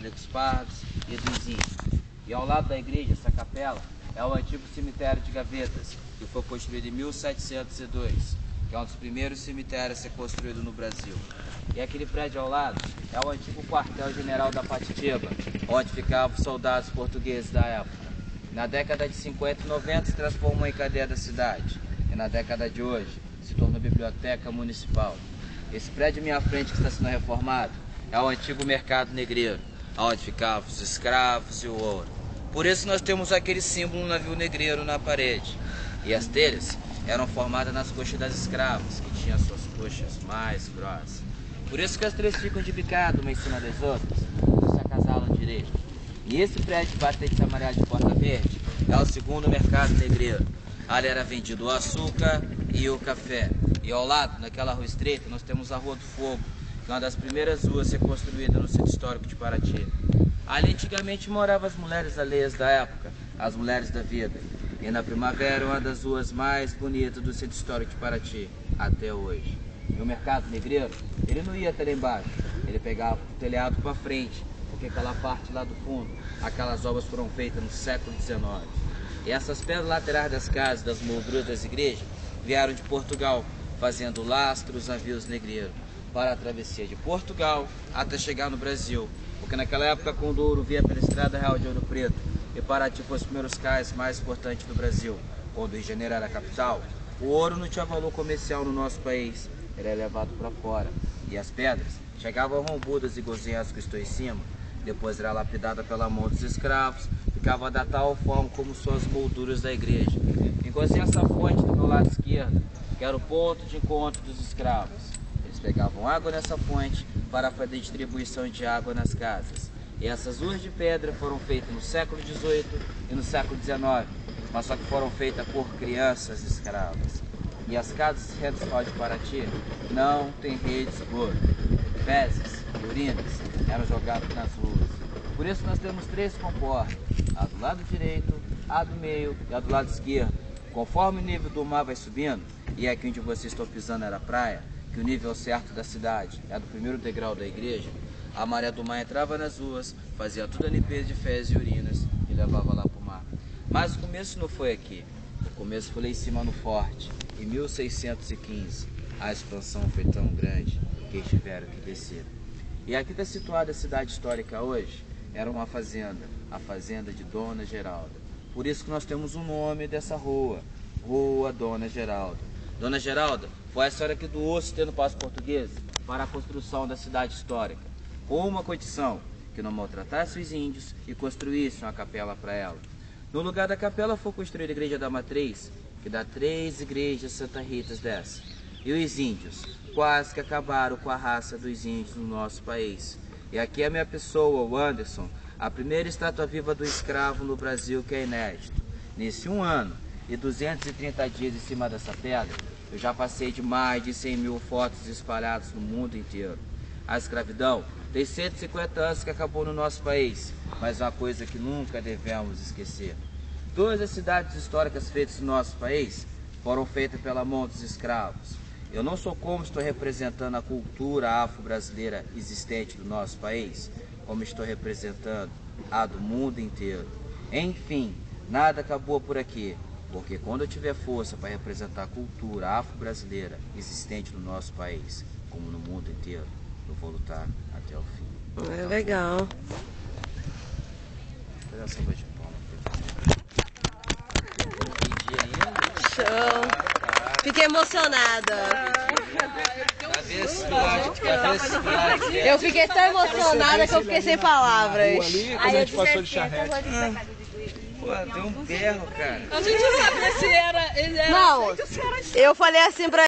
Legos Pardos e dos índios. E ao lado da igreja, essa capela, é o antigo cemitério de Gavetas, que foi construído em 1702, que é um dos primeiros cemitérios a ser construído no Brasil. E aquele prédio ao lado é o antigo quartel-general da Patitiba, onde ficavam os soldados portugueses da época. Na década de 50 e 90 se transformou em cadeia da cidade, e na década de hoje se tornou biblioteca municipal. Esse prédio à minha frente que está sendo reformado é o antigo mercado negreiro, onde ficavam os escravos e o ouro. Por isso nós temos aquele símbolo do navio negreiro na parede. E as telhas eram formadas nas coxas das escravas, que tinham suas coxas mais grossas. Por isso que as três ficam de bicado uma em cima das outras, e se acasalam direito. E esse prédio de batente amarelo de Porta Verde é o segundo mercado negreiro. Ali era vendido o açúcar e o café. E ao lado, naquela rua estreita, nós temos a Rua do Fogo, que é uma das primeiras ruas a ser construída no centro histórico de Paraty. Ali antigamente moravam as mulheres alheias da época, as mulheres da vida. E na primavera é uma das ruas mais bonitas do centro histórico de Paraty, até hoje. E o mercado negreiro, ele não ia até lá embaixo, ele pegava o telhado para frente, porque aquela parte lá do fundo, aquelas obras foram feitas no século XIX. E essas pedras laterais das casas, das molduras das igrejas, vieram de Portugal, fazendo lastros, navios negreiros, para a travessia de Portugal até chegar no Brasil. Porque naquela época, quando o ouro vinha pela Estrada Real de Ouro Preto, e Paraty foi os primeiros cais mais importantes do Brasil, quando o Rio de Janeiro era a capital, o ouro não tinha valor comercial no nosso país, ele era levado para fora. E as pedras chegavam rombudas e gozinhas que estou em cima, depois era lapidada pela mão dos escravos, ficava da tal forma como são as molduras da igreja. Enquanto essa fonte do meu lado esquerdo, que era o ponto de encontro dos escravos. Eles pegavam água nessa fonte para fazer distribuição de água nas casas. E essas ruas de pedra foram feitas no século XVIII e no século XIX, mas só que foram feitas por crianças escravas. E as casas centrais de Paraty não têm rede de esgoto. Fezes e urinas eram jogadas nas ruas. Por isso nós temos três comportas, a do lado direito, a do meio e a do lado esquerdo. Conforme o nível do mar vai subindo, e aqui onde vocês estão pisando era a praia, que o nível certo da cidade é do primeiro degrau da igreja, a maré do mar entrava nas ruas, fazia toda a limpeza de fezes e urinas e levava lá para o mar. Mas o começo não foi aqui, o começo foi lá em cima no forte, em 1615. A expansão foi tão grande que eles tiveram que descer. E aqui está situada a cidade histórica hoje, era uma fazenda, a fazenda de Dona Geralda. Por isso que nós temos o nome dessa rua, Rua Dona Geralda. Dona Geralda foi a senhora que doou os terrenos para os portugueses para a construção da cidade histórica, com uma condição, que não maltratasse os índios e construísse uma capela para ela. No lugar da capela foi construída a igreja da Matriz, que dá 3 igrejas Santa Ritas dessa. E os índios quase que acabaram com a raça dos índios no nosso país. E aqui é a minha pessoa, o Anderson, a primeira estátua viva do escravo no Brasil, que é inédito. Nesse 1 ano e 230 dias em cima dessa pedra, eu já passei de mais de 100 mil fotos espalhadas no mundo inteiro. A escravidão tem 150 anos que acabou no nosso país, mas uma coisa que nunca devemos esquecer. Todas as cidades históricas feitas no nosso país foram feitas pela mão dos escravos. Eu não sou como estou representando a cultura afro-brasileira existente do nosso país, como estou representando a do mundo inteiro. Enfim, nada acabou por aqui, porque quando eu tiver força para representar a cultura afro-brasileira existente no nosso país, como no mundo inteiro, eu vou lutar até o fim. É legal. Vou fazer essa voz de palma. Show. Fiquei emocionada. Eu fiquei tão emocionada que eu fiquei sem palavras. Ali, quando a gente passou de charrete. Pô, deu um berro, cara. A gente não sabia se era... Não, eu falei assim pra